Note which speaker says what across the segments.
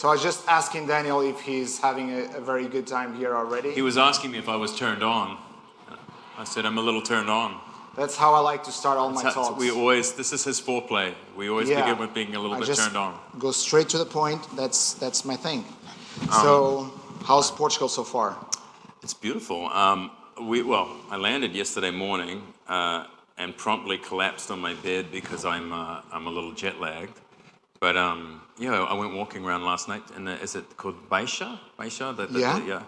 Speaker 1: So I was just asking Daniel if he's having a very good time here already.
Speaker 2: He was asking me if I was turned on. I said I'm a little turned on.
Speaker 1: That's how I like to start all my talks.
Speaker 2: This is his foreplay. We always begin with being a little bit turned on.
Speaker 1: Go straight to the point. That's my thing. So, how's Portugal so far?
Speaker 2: It's beautiful. I landed yesterday morning and promptly collapsed on my bed because I'm a little jet lagged. But I went walking around last night, and is it called Baixa? Baixa? Yeah.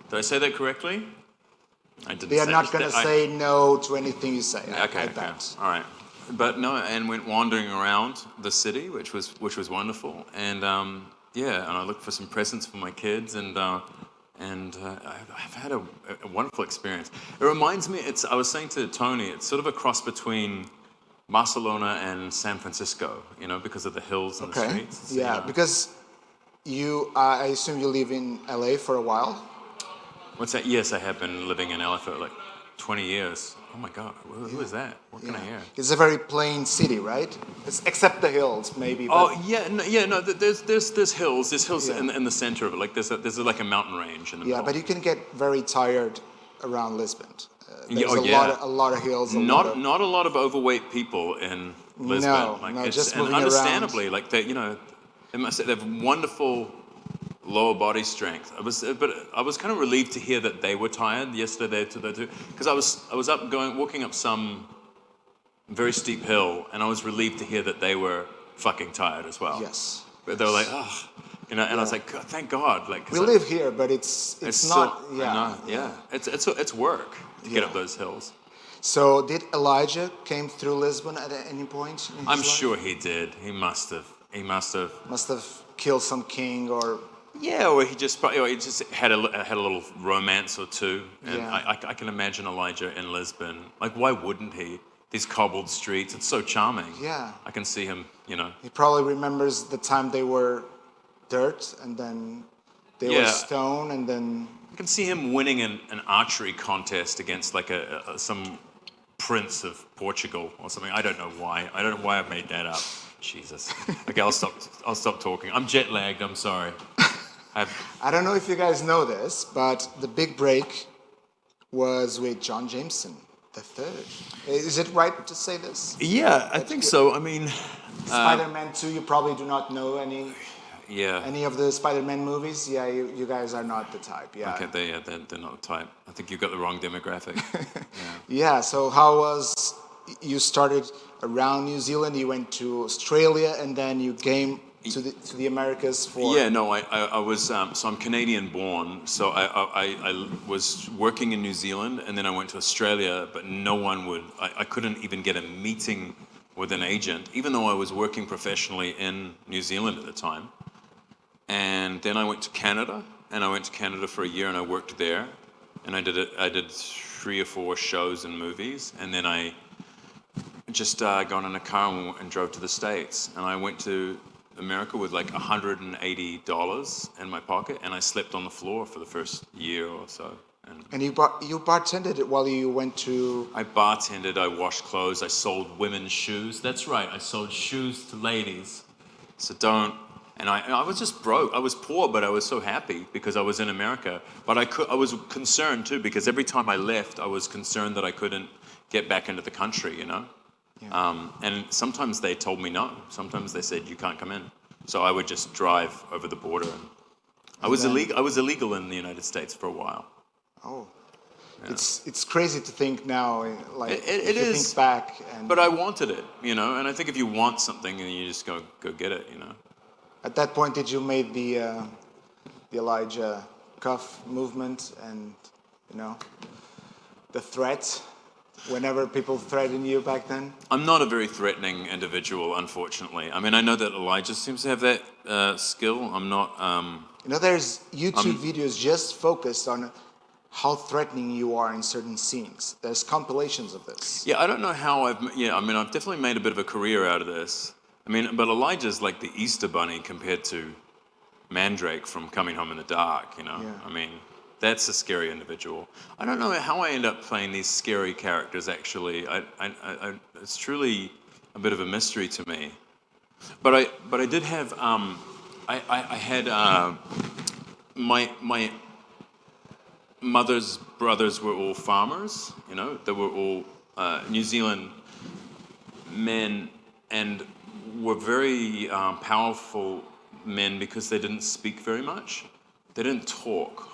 Speaker 2: Did I say that correctly? I didn't.
Speaker 1: They are not going to say no to anything you say.
Speaker 2: Okay. All right. But no, and went wandering around the city, which was wonderful, and and I looked for some presents for my kids, and I've had a wonderful experience. It reminds me. I was saying to Tony, it's sort of a cross between Barcelona and San Francisco, because of the hills and the streets.
Speaker 1: Yeah, because I assume you live in LA for a while.
Speaker 2: What's that? Yes, I have been living in LA for like 20 years. Oh my God, who is that? What can I hear?
Speaker 1: It's a very plain city, right? Except the hills, maybe.
Speaker 2: But... No. There's hills in the center of it. Like there's like a mountain range in the middle.
Speaker 1: Yeah, but you can get very tired around Lisbon. There's a lot of hills.
Speaker 2: Not a lot of overweight people in Lisbon.
Speaker 1: Just moving
Speaker 2: understandably,
Speaker 1: around.
Speaker 2: They have wonderful lower body strength. But I was kind of relieved to hear that they were tired yesterday because I was walking up some very steep hill, and I was relieved to hear that they were fucking tired as well.
Speaker 1: Yes.
Speaker 2: But they were like, oh, and I was like, God, thank God.
Speaker 1: We live here, but it's not.
Speaker 2: It's work to get up those hills.
Speaker 1: So did Elijah came through Lisbon at any point?
Speaker 2: I'm sure he did. He must have.
Speaker 1: Must have killed some king or.
Speaker 2: Yeah, or he just had a little romance or two, and I can imagine Elijah in Lisbon. Like, why wouldn't he? These cobbled streets, it's so charming.
Speaker 1: Yeah,
Speaker 2: I can see him.
Speaker 1: He probably remembers the time they were dirt, and then they were stone, and then.
Speaker 2: I can see him winning an archery contest against like some prince of Portugal or something. I don't know why. I don't know why I made that up. Jesus. Okay, I'll stop talking. I'm jet lagged. I'm sorry.
Speaker 1: I don't know if you guys know this, but the big break was with John Jameson III. Is it right to say this?
Speaker 2: Yeah, I think so. I mean,
Speaker 1: Spider-Man 2. You probably do not know any.
Speaker 2: Yeah.
Speaker 1: Any of the Spider-Man movies? Yeah, you guys are not the type. Yeah.
Speaker 2: Okay, they're not the type. I think you've got the wrong demographic.
Speaker 1: Yeah. So how was you started around New Zealand? You went to Australia, and then you came to the Americas for.
Speaker 2: Yeah. No, I was. So I'm Canadian born. So I was working in New Zealand, and then I went to Australia, but no one would. I couldn't even get a meeting with an agent, even though I was working professionally in New Zealand at the time. And then I went to Canada, and I went to Canada for a year, and I worked there, and I did 3 or 4 shows and movies, and then I just got in a car and drove to the States, and I went to America with like $180 in my pocket, and I slept on the floor for the first year or so.
Speaker 1: And you bartended it while you went to.
Speaker 2: I bartended, I washed clothes, I sold women's shoes. That's right, I sold shoes to ladies. So don't. And I was just broke. I was poor, but I was so happy because I was in America. But I was concerned too, because every time I left, I was concerned that I couldn't get back into the country, Yeah. And sometimes they told me no. Sometimes they said you can't come in. So I would just drive over the border. I was illegal in the United States for a while.
Speaker 1: Oh. Yeah. It's crazy to think now, like
Speaker 2: it is.
Speaker 1: Think back.
Speaker 2: But I wanted it, And I think if you want something, then you just go get it,
Speaker 1: At that point, did you make the Elijah cuff movement and, the threat whenever people threaten you back then?
Speaker 2: I'm not a very threatening individual, unfortunately. I mean, I know that Elijah seems to have that skill. I'm not...
Speaker 1: there's YouTube videos just focused on how threatening you are in certain scenes. There's compilations of this.
Speaker 2: Yeah, I don't know how I've definitely made a bit of a career out of this. But Elijah's like the Easter Bunny compared to Mandrake from Coming Home in the Dark, Yeah. That's a scary individual. I don't know how I end up playing these scary characters, actually. It's truly a bit of a mystery to me. But I did have I had my mother's brothers were all farmers. You know, they were all New Zealand men, and were very powerful men because they didn't speak very much. They didn't talk.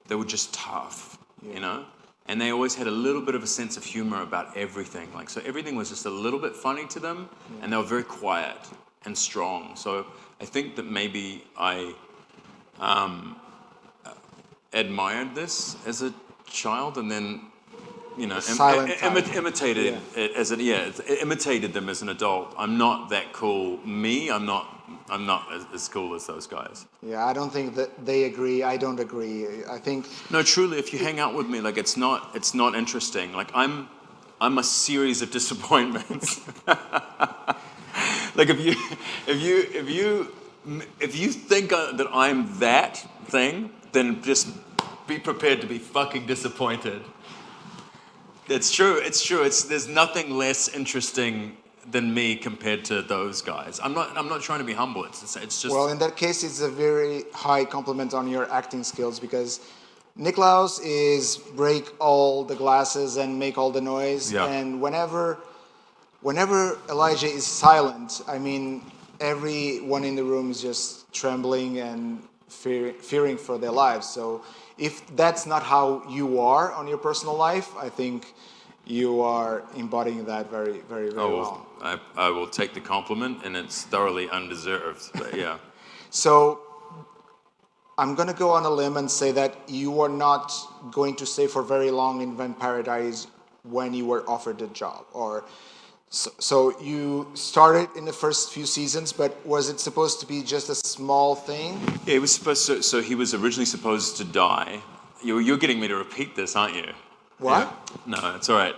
Speaker 2: They were just tough, you know? And they always had a little bit of a sense of humor about everything. Like, so everything was just a little bit funny to them, and they were very quiet and strong. So I think that maybe I admired this as a child, and then, you know, imitated it as imitated them as an adult. I'm not that cool. I'm not as cool as those guys.
Speaker 1: Yeah, I don't think that they agree. I don't agree. I think
Speaker 2: no, truly, if you hang out with me, like it's not interesting. Like I'm a series of disappointments. Like if you think that I'm that thing, then just be prepared to be fucking disappointed. It's true. There's nothing less interesting than me compared to those guys. I'm not trying to be humble. It's just.
Speaker 1: Well, in that case, it's a very high compliment on your acting skills, because Niklaus is break all the glasses and make all the noise.
Speaker 2: Yeah.
Speaker 1: And whenever Elijah is silent, I mean, everyone in the room is just trembling and fearing for their lives. So if that's not how you are on your personal life, I think you are embodying that very, very, very well.
Speaker 2: I will take the compliment, and it's thoroughly undeserved, but yeah.
Speaker 1: So I'm going to go on a limb and say that you are not going to stay for very long in Vampire Diaries when you were offered the job. Or so you started in the first few seasons, but was it supposed to be just a small thing?
Speaker 2: Yeah, it was supposed to, so he was originally supposed to die. You're getting me to repeat this, aren't you?
Speaker 1: What?
Speaker 2: Yeah. No, it's all right.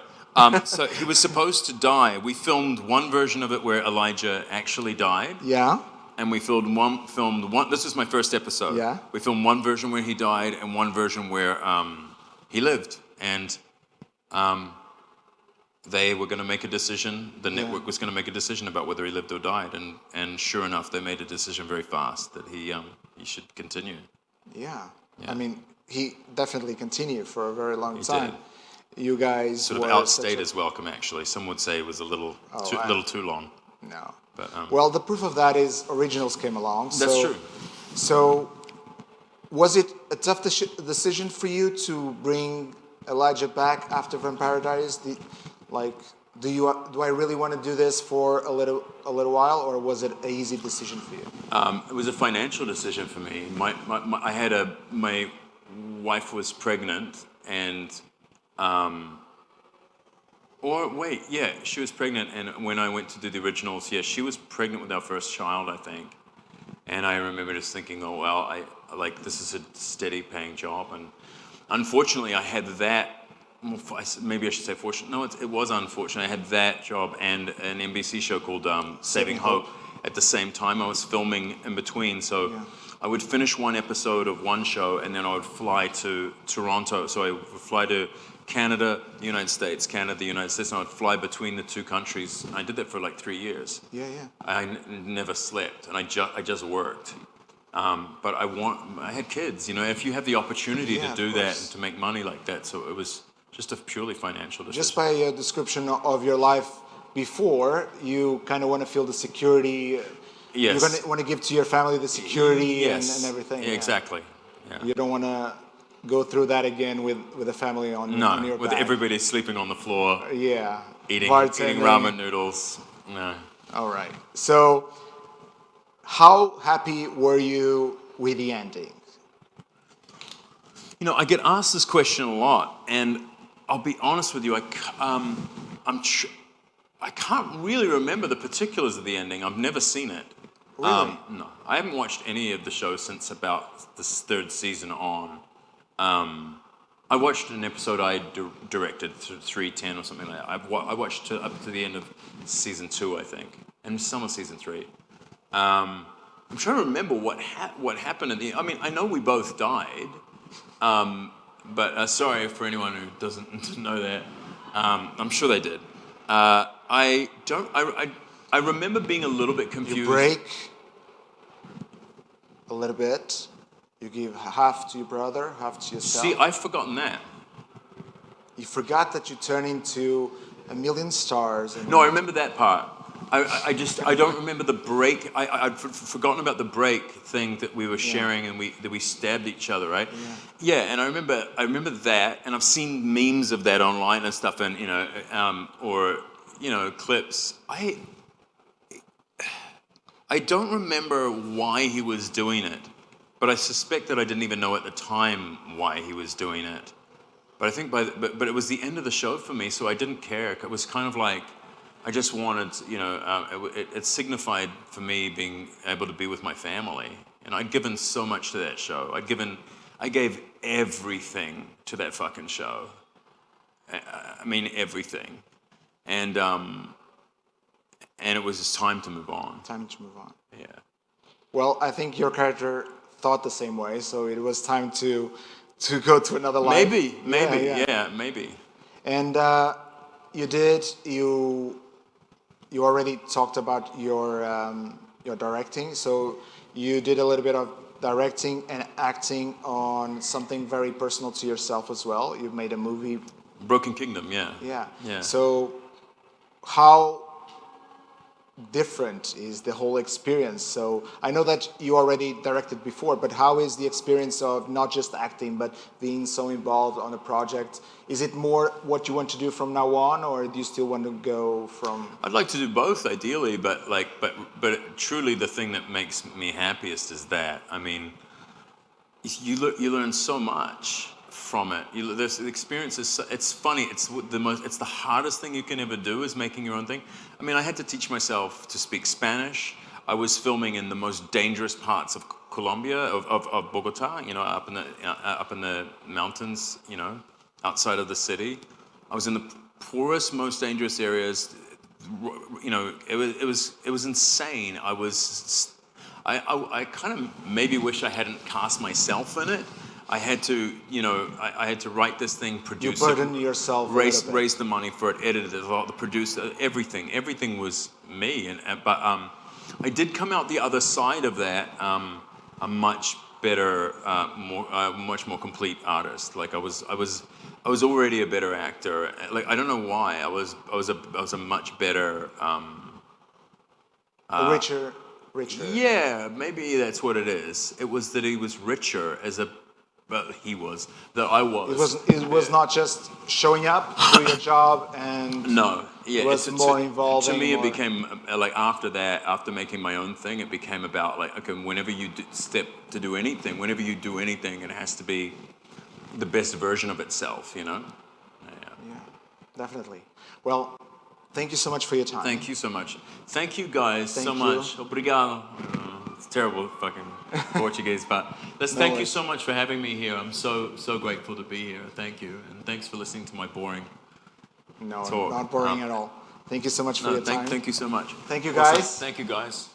Speaker 2: So he was supposed to die. We filmed one version of it where Elijah actually died.
Speaker 1: Yeah.
Speaker 2: And we filmed one. This was my first episode.
Speaker 1: Yeah.
Speaker 2: We filmed one version where he died and one version where he lived. And they were going to make a decision. The network was going to make a decision about whether he lived or died. And sure enough, they made a decision very fast that he should continue.
Speaker 1: Yeah. I mean, he definitely continued for a very long time.
Speaker 2: Did.
Speaker 1: You guys
Speaker 2: sort of outstayed his welcome, actually. Some would say it was a little too long.
Speaker 1: No.
Speaker 2: But,
Speaker 1: well, the proof of that is originals came along.
Speaker 2: That's true.
Speaker 1: So, was it a tough decision for you to bring Elijah back after Vampire Diaries? Do I really want to do this for a little while, or was it an easy decision for you?
Speaker 2: It was a financial decision for me. My wife was pregnant, and she was pregnant, and when I went to do the originals, she was pregnant with our first child, I think. And I remember just thinking, oh well, this is a steady paying job, and unfortunately I had that. Maybe I should say fortunate. No, it was unfortunate. I had that job and an NBC show called Saving Hope at the same time. I was filming in between, so I would finish one episode of one show, and then I would fly to Toronto. So I would fly to Canada, the United States, Canada, the United States, and I would fly between the two countries. I did that for like 3 years.
Speaker 1: Yeah.
Speaker 2: I never slept, and I just worked. But I had kids, you know. If you have the opportunity to do that and to make money like that, so it was just a purely financial decision. Just
Speaker 1: by your description of your life before, you kind of want to feel the security.
Speaker 2: Yes.
Speaker 1: You're going to want to give to your family the security and everything.
Speaker 2: Yeah, exactly. Yeah.
Speaker 1: You don't want to go through that again with a family on your
Speaker 2: with
Speaker 1: back.
Speaker 2: everybody sleeping on the floor.
Speaker 1: Yeah.
Speaker 2: Eating ramen noodles. No.
Speaker 1: All right. So, how happy were you with the ending?
Speaker 2: You know, I get asked this question a lot, and I'll be honest with you. I can't really remember the particulars of the ending. I've never seen it.
Speaker 1: Really?
Speaker 2: No, I haven't watched any of the shows since about the third season on. I watched an episode I directed, 310 or something like that. I watched up to the end of season 2, I think, and some of season 3. I'm trying to remember what happened at the end. I mean, I know we both died, but sorry for anyone who doesn't know that. I'm sure they did. I remember being a little bit confused.
Speaker 1: You break a little bit. You give half to your brother, half to yourself.
Speaker 2: See, I've forgotten that.
Speaker 1: You forgot that you turn into a million stars. And
Speaker 2: No, I remember that part. I don't remember the break. I'd forgotten about the break thing that we were sharing and that we stabbed each other, right? Yeah, and I remember that, and I've seen memes of that online and stuff, and or clips. I don't remember why he was doing it, but I suspect that I didn't even know at the time why he was doing it. But I think but it was the end of the show for me, so I didn't care. It was kind of like I just wanted, it signified for me being able to be with my family, and I'd given so much to that show. I gave everything to that fucking show. I mean everything, and it was just time to move on.
Speaker 1: Time to move on.
Speaker 2: Yeah.
Speaker 1: Well, I think your character thought the same way, so it was time to go to another life.
Speaker 2: Maybe,
Speaker 1: yeah.
Speaker 2: Maybe.
Speaker 1: And you already talked about your directing, so you did a little bit of directing and acting on something very personal to yourself as well. You made a movie.
Speaker 2: Broken Kingdom, yeah.
Speaker 1: Yeah. So how different is the whole experience? So I know that you already directed before, but how is the experience of not just acting but being so involved on a project? Is it more what you want to do from now on, or do you still want to go from?
Speaker 2: I'd like to do both ideally, but truly the thing that makes me happiest is that. I mean, you learn so much from it. The experience is. It's funny. It's the hardest thing you can ever do is making your own thing. I mean, I had to teach myself to speak Spanish. I was filming in the most dangerous parts of Colombia, of Bogota. Up in the mountains. Outside of the city. I was in the poorest, most dangerous areas. It was insane. I kind of maybe wish I hadn't cast myself in it. I had to, I had to write this thing, produce
Speaker 1: you burden yourself,
Speaker 2: raise the money for it, edit it, the producer, everything. Everything was me, but I did come out the other side of that a much better, much more complete artist. Like I was already a better actor. Like I don't know why. I was a much better.
Speaker 1: Richer.
Speaker 2: Yeah, maybe that's what it is. It was that he was richer that I was.
Speaker 1: It was not just showing up, doing your job, and
Speaker 2: no, yeah,
Speaker 1: it was more involved.
Speaker 2: To me, it became like after that, after making my own thing, it became about like, okay, whenever you step to do anything, it has to be the best version of itself, Yeah,
Speaker 1: definitely. Well, thank you so much for your time.
Speaker 2: Thank you so much. Thank you guys so much. Obrigado. It's terrible fucking Portuguese, but thank you so much for having me here. I'm so grateful to be here. Thank you, and thanks for listening to my boring talk.
Speaker 1: Not boring at all. Thank you so much for your time.
Speaker 2: Thank you so much.
Speaker 1: Thank you, guys.
Speaker 2: Thank you, guys.